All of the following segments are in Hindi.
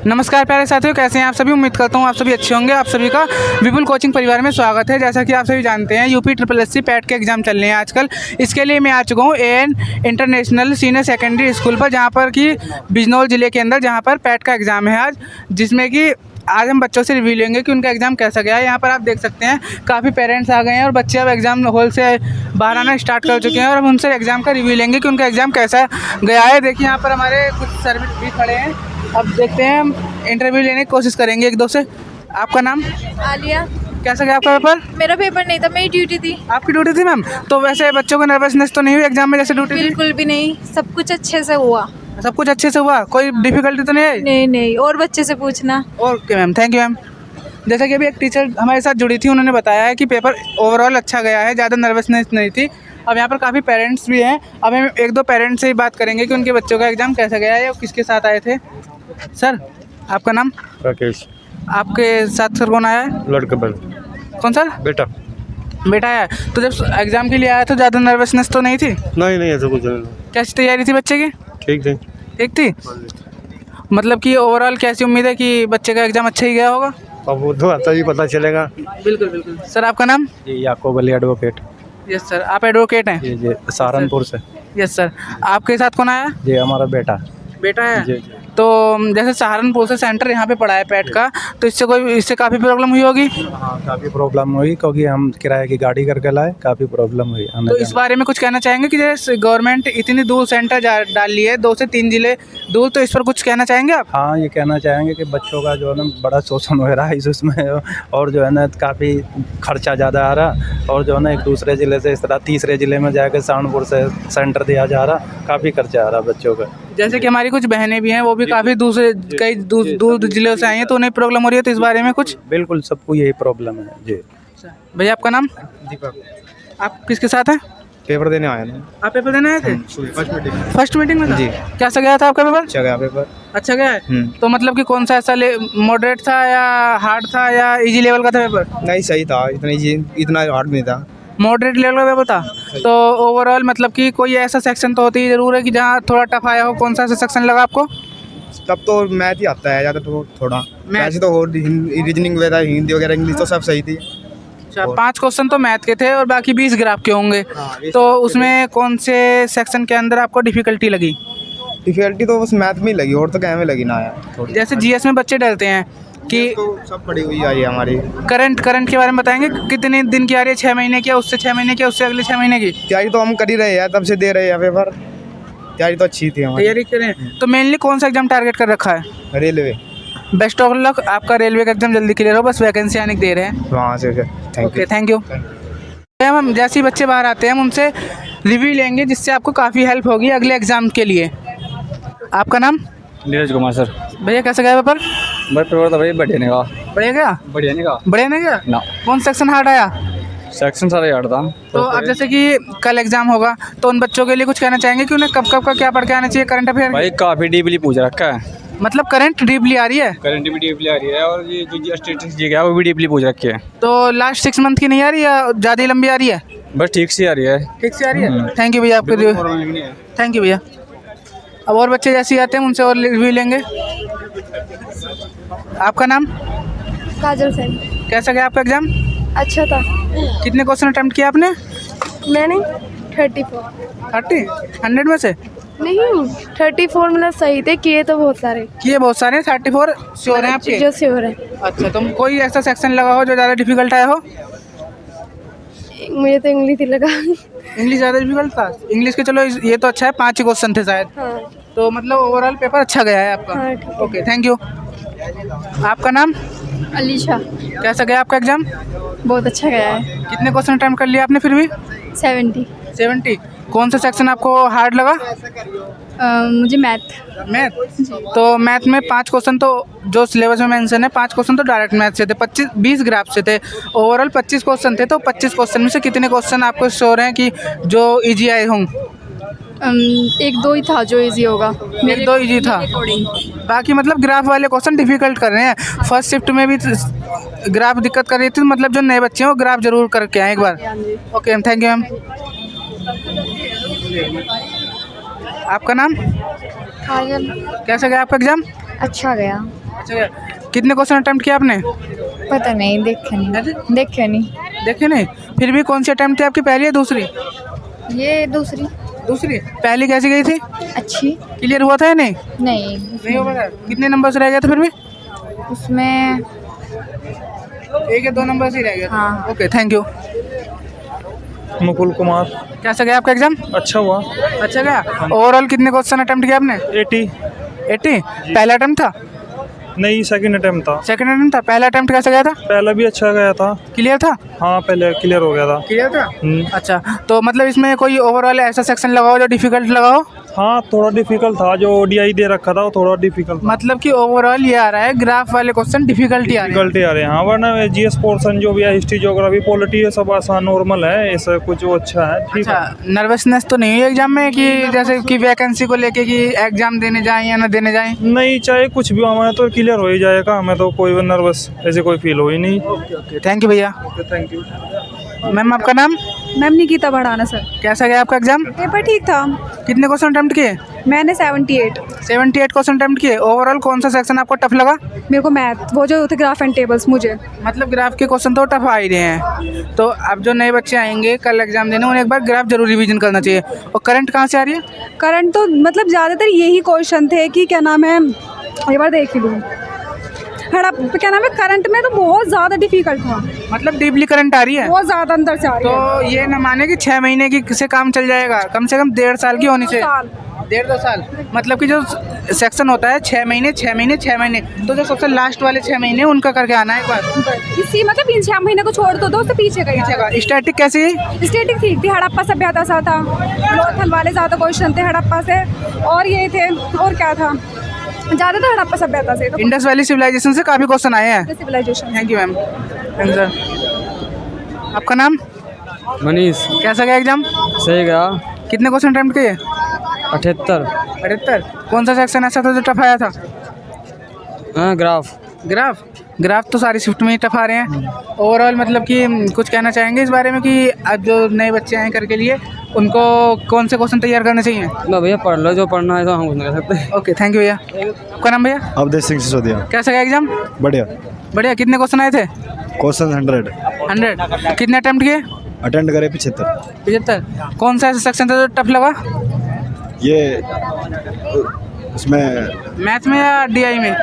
नमस्कार प्यारे साथियों, कैसे हैं आप सभी। उम्मीद करता हूँ आप सभी अच्छे होंगे। आप सभी का विपुल कोचिंग परिवार में स्वागत है। जैसा कि आप सभी जानते हैं, यूपी SSC पैट के एग्ज़ाम चल रहे हैं आजकल। इसके लिए मैं आ चुका हूँ an international senior secondary school पर, जहाँ पर कि बिजनौर ज़िले के अंदर जहाँ पर पैट का एग्ज़ाम है आज, जिसमें कि आज हम बच्चों से रिव्यू लेंगे कि उनका एग्ज़ाम कैसा गया है। यहाँ पर आप देख सकते हैं काफ़ी पेरेंट्स आ गए हैं और बच्चे अब एग्ज़ाम हॉल से बाहर आना स्टार्ट कर चुके हैं और हम उनसे एग्ज़ाम का रिव्यू लेंगे कि उनका एग्ज़ाम कैसा गया है। देखिए यहाँ पर हमारे कुछ सर्विस भी खड़े हैं। अब देखते हैं, हम इंटरव्यू लेने की कोशिश करेंगे एक दो से। आपका नाम? आलिया। कैसा गया आपका पेपर? मेरा पेपर नहीं था, मेरी ड्यूटी थी। आपकी ड्यूटी थी मैम? तो वैसे बच्चों को नर्वसनेस तो नहीं हुई एग्जाम में जैसे ड्यूटी थी? बिल्कुल भी नहीं, सब कुछ अच्छे से हुआ। सब कुछ अच्छे से हुआ, कोई डिफिकल्टी तो नहीं आई? नहीं नहीं, और बच्चे से पूछना। Okay ma'am, thank you ma'am. जैसा कि अभी एक टीचर हमारे साथ जुड़ी थी, उन्होंने बताया है कि पेपर ओवरऑल अच्छा गया है, ज़्यादा नर्वसनेस नहीं थी। अब यहाँ पर काफ़ी पेरेंट्स भी हैं। अब हम एक दो पेरेंट्स से ही बात करेंगे कि उनके बच्चों का एग्ज़ाम कैसा गया है और किसके साथ आए थे। सर, आपका नाम? राकेश। आपके साथ सर कौन आया है? लड़का बल। कौन सर? बेटा। बेटा आया। तो जब एग्ज़ाम के लिए आया तो ज़्यादा नर्वसनेस तो नहीं थी? नहीं ऐसा कुछ नहीं। कैसी तैयारी थी बच्चे की? ठीक थी। ठीक थी। मतलब कि ओवरऑल कैसी उम्मीद है कि बच्चे का एग्ज़ाम अच्छा ही गया होगा? अब वो तो आता ही पता चलेगा। बिल्कुल बिल्कुल। सर, आपका नाम? जी, याकूब अली एडवोकेट। Yes sir. आप एडवोकेट हैं? जी सहारनपुर से। Yes sir. आपके साथ कौन आया? जी, हमारा बेटा। बेटा है? जी। तो जैसे सहारनपुर से सेंटर यहाँ पे पड़ा है पैट का, तो इससे काफ़ी प्रॉब्लम हुई होगी? हाँ, काफ़ी प्रॉब्लम हुई क्योंकि हम किराए की गाड़ी करके लाए, काफ़ी प्रॉब्लम हुई। तो इस बारे में कुछ कहना चाहेंगे कि जैसे गवर्नमेंट इतनी दूर सेंटर डाल ली है, 2 से 3 ज़िले दूर, तो इस पर कुछ कहना चाहेंगे आप? हाँ, ये कहना चाहेंगे कि बच्चों का जो है ना बड़ा शोषण हो रहा है इसमें, और जो है ना काफ़ी खर्चा ज़्यादा आ रहा, और जो है ना एक दूसरे ज़िले से इस तरह तीसरे ज़िले में जाकर सहारनपुर से सेंटर दिया जा रहा, काफ़ी खर्चा आ रहा बच्चों का। जैसे कि हमारी कुछ बहनें भी हैं, वो भी काफ़ी दूसरे कई दूर ज़िलों से आई हैं, तो उन्हें प्रॉब्लम हो रही है, तो इस बारे में कुछ? बिल्कुल, सबको यही प्रॉब्लम है। जी भैया, आपका नाम? दीपक। आप किसके साथ हैं? पेपर देने आया ना। आप पेपर देने आए थे? फर्स्ट मीटिंग में था? जी। कैसा गया था आपका पेपर? अच्छा गया पेपर। अच्छा गया है। तो मतलब कि कौन सा ऐसा मॉडरेट था या हार्ड था या इजी लेवल का था पेपर? नहीं, सही था। इतना हार्ड नहीं था। मॉडरेट लेवल का पेपर था। तो ओवरऑल मतलब कि कोई ऐसा सेक्शन तो होती ज़रूर है कि जहाँ थोड़ा टफ आया हो। कौन सा ऐसा सेक्शन लगा आपको? तब तो मैथ ही आता है ज़्यादा, तो थोड़ा वैसे तो और रीजनिंग वगैरह, हिंदी वगैरह, इंग्लिश तो सब सही थी। अच्छा, 5 क्वेश्चन तो मैथ के थे और बाकी 20 ग्राफ के होंगे। तो उसमें कौन से सेक्शन के अंदर आपको डिफ़िकल्टी लगी? डिफिकल्टी तो बस मैथ में ही लगी, और तो क्या में लगी ना यार। जैसे GS में बच्चे डरते हैं कि तो सब पड़ी हुई आई है हमारी। करंट के बारे में बताएंगे, कितने दिन की आ रही है? 6 महीने की, उससे 6 महीने की, उससे अगले 6 महीने की? तैयारी तो हम कर ही रहे हैं, तब से दे रहे हैं पेपर। तैयारी तो अच्छी थी हमारी। तैयारी करें। तो मेनली कौन सा एग्जाम टारगेट कर रखा है? रेलवे। बेस्ट ऑफ लक, आपका रेलवे का एग्जाम जल्दी क्लियर हो, बस वैकेंसी आने की देर है। वहाँ से थैंक यू। हम जैसे ही बच्चे बाहर आते हैं, हम उनसे रिव्यू लेंगे, जिससे आपको काफ़ी हेल्प होगी अगले एग्जाम के लिए। आपका नाम? नीरज कुमार सर। भैया, कैसा गया पेपर? बस पेपर तो भाई बढ़िया नहीं गया। बढ़िया गया? बढ़िया नहीं गया बढ़िया नहीं गया ना। कौन सेक्शन हार्ड आया? सेक्शन सारा याद था। तो अब जैसे कि कल एग्जाम होगा, तो उन बच्चों के लिए कुछ कहना चाहेंगे कि उन्हें कब का क्या पढ़ के आना चाहिए करंट अफेयर? भाई काफ़ी डीपली पूछ रखा है। मतलब करंट डीपली आ रही है? करंट भी डीपली आ रही है, और ये जो स्टेटिस्टिक्स जी गया वो भी डीपली पूछ रखी है। तो लास्ट 6 मंथ की नहीं आ रही या ज़्यादा लंबी आ रही है? बस ठीक से आ रही है। ठीक से आ रही है। थैंक यू भैया आपके रिव्यू। थैंक यू भैया। अब और बच्चे जैसे आते हैं उनसे और रिव्यू लेंगे। आपका नाम? काजल सेन। कैसा गया आपका एग्जाम? अच्छा था। कितने क्वेश्चन अटेम्प्ट किया आपने? मैंने 34। 30? 100 में से? नहीं, 34 मतलब सही थे, किए तो बहुत सारे। किए बहुत सारे। 34 श्योर हैं आपके? जो श्योर है। अच्छा, तो कोई ऐसा सेक्शन लगा हो जो ज़्यादा डिफिकल्ट आया हो? मुझे तो इंग्लिश ही लगा। इंग्लिश ज़्यादा डिफिकल्ट था? इंग्लिश के चलो ये तो अच्छा है, 5 ही क्वेश्चन थे शायद। हाँ। तो मतलब ओवरऑल पेपर अच्छा गया है आपका? हाँ, ठीक है। Okay, thank you. आपका नाम? अलीशा। कैसा गया आपका एग्जाम? बहुत अच्छा गया है। कितने क्वेश्चन अटेम्प्ट कर लिया आपने फिर भी? 70। कौन सा सेक्शन आपको हार्ड लगा? मुझे मैथ। मैथ? तो मैथ में 5 क्वेश्चन तो जो सिलेबस में मेंशन है, 5 क्वेश्चन तो डायरेक्ट मैथ से थे, 20 ग्राफ से थे। ओवरऑल 25 क्वेश्चन थे। तो 25 क्वेश्चन में से कितने क्वेश्चन आपको श्योर हैं कि जो ईजी आए हों? 1-2 ही था जो इजी होगा। 1-2 ईजी था, बाकी मतलब ग्राफ वाले क्वेश्चन डिफिकल्ट कर रहे हैं। फर्स्ट शिफ्ट में भी ग्राफ दिक्कत कर रही थी, मतलब जो नए बच्चे हैं वो ग्राफ जरूर करके आए एक बार। Okay, thank you ma'am. आपका नाम? काजल। कैसा गया आपका एग्जाम? अच्छा गया। अच्छा, कितने क्वेश्चन अटेम्प्ट किया आपने? पता नहीं, देखे नहीं। देखे नहीं? फिर भी कौन सी अटेम्प्ट थी आपकी, पहली या दूसरी? ये दूसरी दूसरी। पहली कैसी गई थी? अच्छी क्लियर हुआ था या नहीं? नहीं, हो पाया। कितने नंबर से रह गए थे फिर भी? उसमें 1 या 2 नंबर से ही रह गया था। हाँ। Okay, thank you. Mukul Kumar. कैसा गया आपका एग्जाम? अच्छा हुआ। अच्छा गया। ओवरऑल कितने क्वेश्चन अटेम्प्ट किया आपने? 80। पहला अटेम्प्ट था? नहीं, सेकंड अटेम्प्ट था। सेकंड अटेम्प्ट था। पहला अटेम्प्ट कैसा गया था? पहला भी अच्छा गया था। क्लियर था? हाँ, पहले क्लियर हो गया था। क्लियर था। अच्छा, तो मतलब इसमें कोई ओवरऑल ऐसा सेक्शन लगाओ जो डिफिकल्ट लगाओ? हाँ, थोड़ा डिफिकल्ट था, जो ओडीआई दे रखा था वो थोड़ा डिफिकल्ट था। मतलब कि ओवरऑल ये आ रहा है ग्राफ वाले क्वेश्चन डिफिकल्टी आ रही है। डिफिकल्टी आ रहे हैं। हाँ, वरना जीएस पोर्शन जो भी है, हिस्ट्री, ज्योग्राफी, पॉलिटी, ये सब आसान नॉर्मल है। ऐसा कुछ वो अच्छा है, ठीक है। अच्छा, नर्वसनेस तो नहीं है एग्जाम में कि जैसे कि वैकेंसी को लेके कि एग्जाम देने जाएं या ना देने जाएं? नहीं, चाहे कुछ भी हमारा तो क्लियर हो ही जाएगा। हमें तो कोई नर्वस ऐसे कोई फील हो ही नहीं। ओके, थैंक यू भैया। Thank you. मैम आपका नाम? मैम निकिता बढ़ाना सर। कैसा गया आपका एग्जाम? पेपर ठीक था। कितने क्वेश्चन अटेम्प्ट किए? मैंने 78। 78 क्वेश्चन अटेम्प्ट किए। ओवरऑल कौन सा सेक्शन आपको टफ लगा? मेरे को मैथ, वो जो थे ग्राफ एंड टेबल्स, मुझे मतलब ग्राफ के क्वेश्चन तो टफ आ ही रहे हैं, तो अब जो नए बच्चे आएंगे कल एग्जाम देने, उन्हें एक बार ग्राफ जरूर रिवीजन करना चाहिए। और करंट कहाँ से आ रही है? करंट तो मतलब ज़्यादातर यही क्वेश्चन थे कि क्या नाम है, एक बार देख ही लूँ। हड़प क्या नाम है, करंट में तो बहुत ज़्यादा डिफिकल्ट था, मतलब डीपली करंट आ रही है, बहुत ज़्यादा अंदर से आ रही है। तो ये न माने कि 6 महीने की से काम चल जाएगा, कम से कम 1.5 साल की होनी चाहिए। 1.5-2 साल, मतलब कि जो सेक्शन होता है 6 महीने 6 महीने 6 महीने, तो जो सबसे लास्ट वाले 6 महीने उनका करके आना है एक बार। इसी मतलब इन 6 महीने को छोड़ दो तो पीछे का स्टैटिक कैसी है? स्टेटिक ठीक थी। हड़प्पा सभ्यता सा था, लोथल वाले ज़्यादा क्वेश्चन थे हड़प्पा से, और ये थे, और क्या था, ज़्यादातर हड़प्पा सभ्यता से। तो इंडस वैली सिविलाइजेशन से काफ़ी क्वेश्चन आए हैं। Civilization. Thank you ma'am. Thank you sir. आपका नाम? मनीष। कैसा गया एग्जाम? सही गया। कितने क्वेश्चन अटेम्प्ट किए? 78। 78। कौन सा सेक्शन ऐसा था जो टफ आया था? हाँ, ग्राफ। ग्राफ तो सारी शिफ्ट में ही टफ आ रहे हैं। ओवरऑल मतलब कि कुछ कहना चाहेंगे इस बारे में कि अब जो नए बच्चे आए करके लिए उनको कौन से क्वेश्चन तैयार करने चाहिए? ना भैया, पढ़ लो, जो पढ़ना है तो हम कुछ नहीं कर सकते। ओके, थैंक यू भैया। आपका नाम भैया? अवधेश सिंह सिसोदिया। कैसा गया एग्जाम? बढ़िया। बढ़िया। कितने क्वेश्चन आए थे? क्वेश्चन 100 100। कितने अटेम्प्ट किए? अटेंड करे 75। 75। कौन सा ऐसा सेक्शन था जो टफ लगा? ये उसमें मैथ में या डीआई में?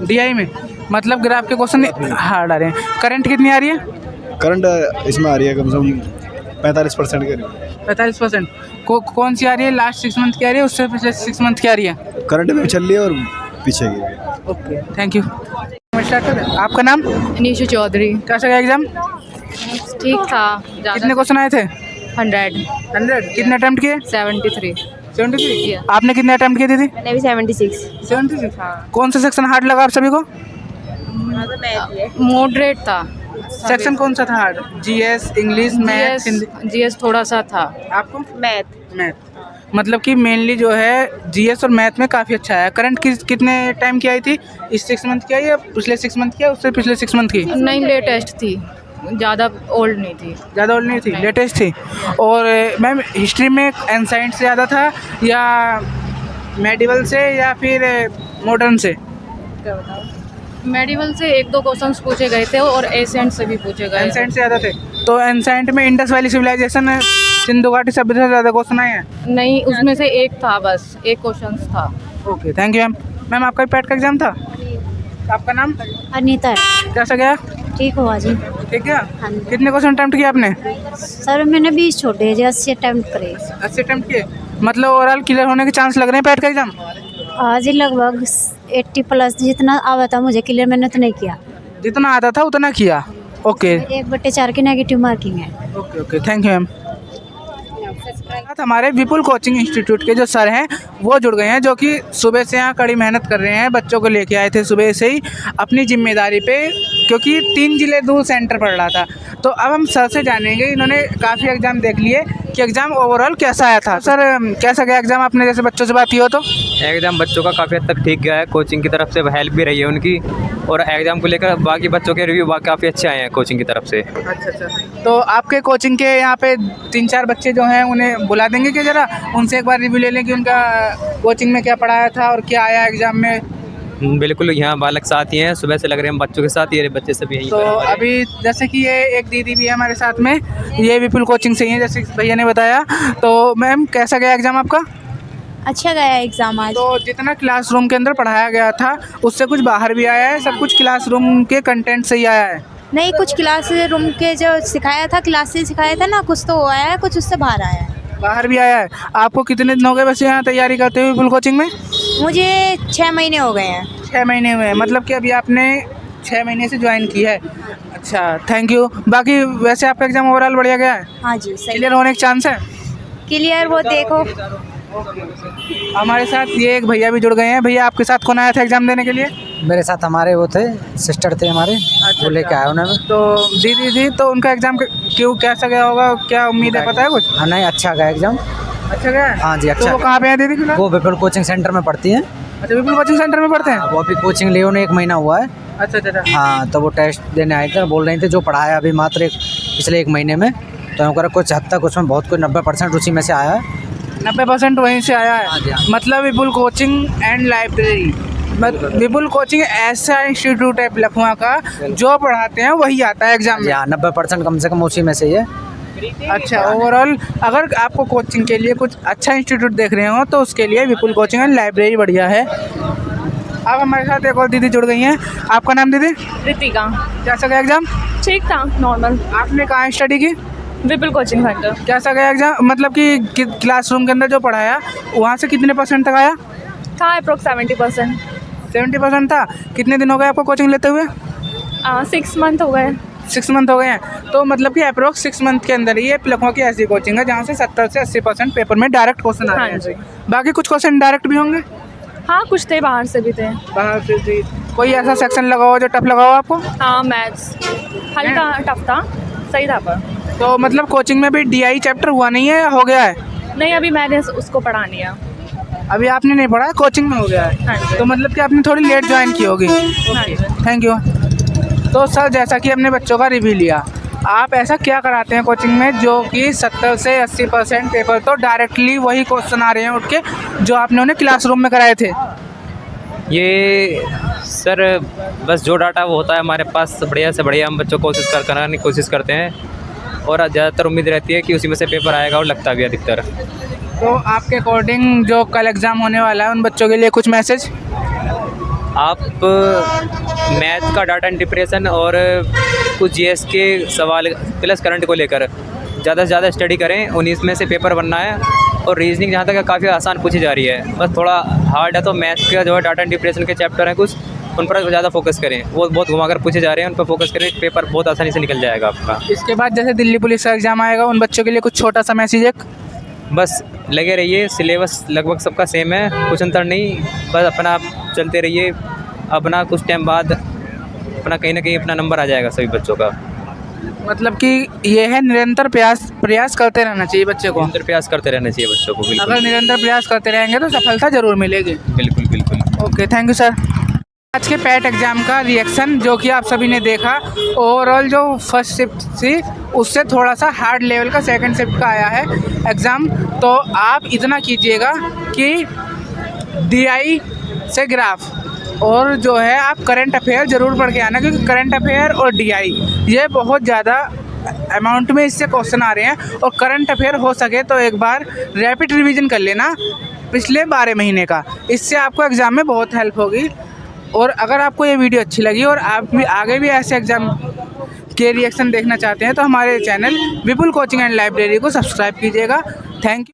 डीआई में। मतलब ग्राफ के क्वेश्चन हार्ड आ रहे हैं। करंट कितनी आ रही है? करंट इसमें आ रही है कम से कम 45% के करीब। 45%। कौन सी आ रही है? लास्ट 6 मंथ की आ रही है, उससे पिछले 6 मंथ की आ रही है? करंट में भी चल रही है और पीछे की भी। Okay, thank you. स्टार्ट करें। आपका नाम? निशु चौधरी। कैसा गया एग्जाम? ठीक था। कितने क्वेश्चन आए थे? 100। कितने अटेम्प्ट किए? 73। 73। आपने कितने अटेम्प्ट किए दीदी? मैंने भी 76। 76। कौन सा सेक्शन हार्ड लगा आप सभी को? मॉडरेट था। सेक्शन कौन सा था hard? GS, English, math, Hindi? GS थोड़ा सा था। आपको? मैथ। मतलब कि मेनली जो है जीएस और मैथ में काफ़ी अच्छा है। करंट कितने टाइम की आई थी? इस 6 मंथ की आई या पिछले 6 मंथ की, उससे पिछले 6 मंथ की? नहीं, लेटेस्ट थी, ज़्यादा ओल्ड नहीं थी। ज़्यादा ओल्ड नहीं थी, लेटेस्ट थी। और मैम हिस्ट्री में एंसाइंट से ज़्यादा था या मेडिवल से या फिर मॉडर्न से? मेडिवल से 1-2 क्वेश्चंस पूछे गए थे और एसेंट से भी पूछे गए। एंसाइंट से ज़्यादा थे, तो एंसाइंट में इंडस वैली सिविलाइजेशन, सिंधु घाटी सभ्यता से ज़्यादा क्वेश्चन आए हैं? नहीं, उसमें से एक था, बस एक क्वेश्चन था। Okay, thank you ma'am. Ma'am आपका पैट का एग्जाम था? आपका नाम? अनीता। कैसा गया? ठीक हुआ जी। ठीक है। हाँ जी। कितने क्वेश्चन अटेम्प्ट किए आपने? सर मैंने 20 छोड़े जी, 80 अटेम्प्ट करे। 80 अटेम्प्ट किए, मतलब ओवरऑल क्लियर होने के चांस लग रहे हैं पैट का एग्जाम? आज ही लगभग 80+ जितना आवा था मुझे क्लियर, मैंने तो नहीं किया। जितना आता था उतना किया। ओके 1/4 की नेगेटिव मार्किंग है। Okay okay, thank you ma'am. हमारे विपुल कोचिंग इंस्टीट्यूट के जो सर हैं वो जुड़ गए हैं, जो कि सुबह से यहाँ कड़ी मेहनत कर रहे हैं। बच्चों को लेके आए थे सुबह से ही अपनी जिम्मेदारी पे, क्योंकि 3 जिले दूर सेंटर पड़ रहा था। तो अब हम सर से जानेंगे, इन्होंने काफ़ी एग्ज़ाम देख लिए कि एग्ज़ाम ओवरऑल कैसा आया था। सर कैसा गया एग्ज़ाम? आपने जैसे बच्चों से बात की हो तो एग्ज़ाम बच्चों का काफ़ी हद तक ठीक गया है, कोचिंग की तरफ से हेल्प भी रही है उनकी, और एग्ज़ाम को लेकर बाकी बच्चों के रिव्यू काफ़ी अच्छे आए हैं कोचिंग की तरफ से। अच्छा। तो आपके कोचिंग के यहाँ पे 3-4 बच्चे जो हैं उन्हें बुला देंगे कि ज़रा उनसे एक बार रिव्यू ले लें कि उनका कोचिंग में क्या पढ़ाया था और क्या आया एग्ज़ाम में? बिल्कुल यहाँ बालक साथ ही हैं, सुबह से लग रहे हैं हम बच्चों के साथ, ये बच्चे सभी यहीं तो पर हमारे। अभी जैसे कि ये एक दीदी भी है हमारे साथ में, ये विपुल कोचिंग से ही है जैसे भैया ने बताया। तो मैम कैसा गया एग्ज़ाम आपका? अच्छा गया एग्ज़ाम आज। तो जितना क्लासरूम के अंदर पढ़ाया गया था उससे कुछ बाहर भी आया है, सब कुछ क्लासरूम के कंटेंट से ही आया है? नहीं, कुछ क्लास रूम के जो सिखाया था, क्लासेस सिखाया था ना, कुछ तो वो आया है, कुछ उससे बाहर आया है। बाहर भी आया है। आपको कितने दिन हो गए वैसे यहाँ तैयारी करते हुए विपुल कोचिंग में? मुझे 6 महीने हो गए हैं। 6 महीने हुए, मतलब कि अभी आपने 6 महीने से ज्वाइन की है। अच्छा, थैंक यू। बाकी वैसे आपका एग्ज़ाम ओवरऑल बढ़िया गया है? हाँ जी, सही। क्लियर होने के चांस है? क्लियर वो देखो। हमारे साथ ये एक भैया भी जुड़ गए हैं। भैया आपके साथ कौन आया था एग्ज़ाम देने के लिए? मेरे साथ हमारे वो थे, सिस्टर थे हमारे, वो लेके आए उन्होंने। तो दीदी थी, तो उनका एग्ज़ाम क्यों कैसा गया होगा, क्या उम्मीद है, पता है कुछ? हाँ, नहीं, अच्छा गया एग्जाम। अच्छा गया है? हाँ जी, अच्छा तो वो गया। कहाँ पे है दीदी फिलहाल? वो विपुल कोचिंग सेंटर में पढ़ती हैं। अच्छा, विपुल कोचिंग सेंटर में पढ़ते हैं? वो अभी कोचिंग लिए उन्हें 1 महीना हुआ है। अच्छा अच्छा। हाँ, तो वो टेस्ट देने आए थे, बोल रहे थे जो पढ़ाया अभी मात्र पिछले 1 महीने में, तो हम कुछ हद तक उसमें बहुत कुछ 90% उसी में से आया है। 90% वहीं से आया है? हाँ जी, हाँ। मतलब Vipul coaching and library, Vipul coaching ऐसा इंस्टीट्यूट है लखनऊ का जो पढ़ाते हैं वही आता है एग्जाम में? हाँ, 90% कम से कम उसी में से ही है। अच्छा, ओवरऑल अगर आपको कोचिंग के लिए कुछ अच्छा इंस्टीट्यूट देख रहे हो तो उसके लिए विपुल कोचिंग एंड लाइब्रेरी बढ़िया है। अब हमारे साथ एक और दीदी जुड़ गई हैं। आपका नाम दीदी? रितिका। कैसा गया एग्जाम? ठीक था, नॉर्मल। आपने कहाँ स्टडी की? विपुल कोचिंग सेंटर। कैसा गया एग्जाम, मतलब कि क्लासरूम के अंदर जो पढ़ाया वहाँ से कितने % तक आया? था अप्रोक्स 70%। 70% था। कितने दिन हो गए आपको कोचिंग लेते हुए? 6 मंथ हो गए। 6 मंथ हो गए हैं। तो मतलब कि अप्रोक्स 6 मंथ के अंदर ये लखनऊ की ऐसी कोचिंग है जहाँ से 70 से 80% पेपर में डायरेक्ट क्वेश्चन आ रहे हाँ जी। हैं। बाकी कुछ क्वेश्चन डायरेक्ट भी होंगे? हाँ, कुछ थे, बाहर से भी थे। बाहर से भी। कोई ऐसा सेक्शन लगा हो जो टफ लगा हो आपको? हाँ, मैथ्स हल्का टफ था, सही था पर। तो मतलब कोचिंग में भी DI चैप्टर हुआ नहीं है या हो गया है? नहीं, अभी मैंने उसको पढ़ा नहीं है। अभी आपने नहीं पढ़ा है, कोचिंग में हो गया है? हाँ जी। तो मतलब कि आपने थोड़ी लेट ज्वाइन की होगी। हाँ जी। Thank you. तो सर, जैसा कि हमने बच्चों का रिव्यू लिया, आप ऐसा क्या कराते हैं कोचिंग में जो कि 70 से 80% पेपर तो डायरेक्टली वही क्वेश्चन आ रहे हैं उठ के जो आपने उन्हें क्लासरूम में कराए थे? ये सर बस जो डाटा वो होता है हमारे पास, बढ़िया से बढ़िया हम बच्चों को कराने की कोशिश करते हैं और ज़्यादातर उम्मीद रहती है कि उसी में से पेपर आएगा और लगता भी अधिकतर। तो आपके अकॉर्डिंग जो कल एग्ज़ाम होने वाला है उन बच्चों के लिए कुछ मैसेज? आप मैथ का डाटा इंटरप्रिटेशन और कुछ GS के सवाल प्लस करंट को लेकर ज़्यादा से ज़्यादा स्टडी करें, उन्हीं में से पेपर बनना है। और रीजनिंग जहाँ तक है काफ़ी आसान पूछी जा रही है, बस थोड़ा हार्ड है तो मैथ का जो है डाटा इंटरप्रिटेशन के चैप्टर हैं कुछ, उन पर ज़्यादा फोकस करें, वो बहुत घुमाकर पूछे जा रहे हैं, उन पर फोकस करें, पेपर बहुत आसानी से निकल जाएगा आपका। इसके बाद जैसे दिल्ली पुलिस का एग्ज़ाम आएगा उन बच्चों के लिए कुछ छोटा सा मैसेज एक? बस लगे रहिए, सिलेबस लगभग सबका सेम है, कुछ अंतर नहीं, बस अपना चलते रहिए, अपना कुछ टाइम बाद अपना कहीं ना कहीं अपना नंबर आ जाएगा सभी बच्चों का। मतलब कि ये है निरंतर प्रयास करते रहना चाहिए बच्चे को? निरंतर प्रयास करते रहना चाहिए बच्चों को, बिल्कुल। अगर निरंतर प्रयास करते रहेंगे तो सफलता ज़रूर मिलेगी। बिल्कुल बिल्कुल। Okay, thank you sir. आज के पैट एग्ज़ाम का रिएक्शन जो कि आप सभी ने देखा, ओवरऑल जो फर्स्ट शिफ्ट थी उससे थोड़ा सा हार्ड लेवल का सेकंड शिफ्ट का आया है एग्ज़ाम। तो आप इतना कीजिएगा कि DI से ग्राफ और जो है आप करंट अफेयर ज़रूर पढ़ के आना, क्योंकि करंट अफेयर और DI ये बहुत ज़्यादा अमाउंट में इससे क्वेश्चन आ रहे हैं। और करंट अफेयर हो सके तो एक बार रैपिड रिवीजन कर लेना पिछले 12 महीने का, इससे आपको एग्ज़ाम में बहुत हेल्प होगी। और अगर आपको ये वीडियो अच्छी लगी और आप भी आगे भी ऐसे एग्ज़ाम के रिएक्शन देखना चाहते हैं तो हमारे channel Vipul coaching and library को सब्सक्राइब कीजिएगा। Thank you.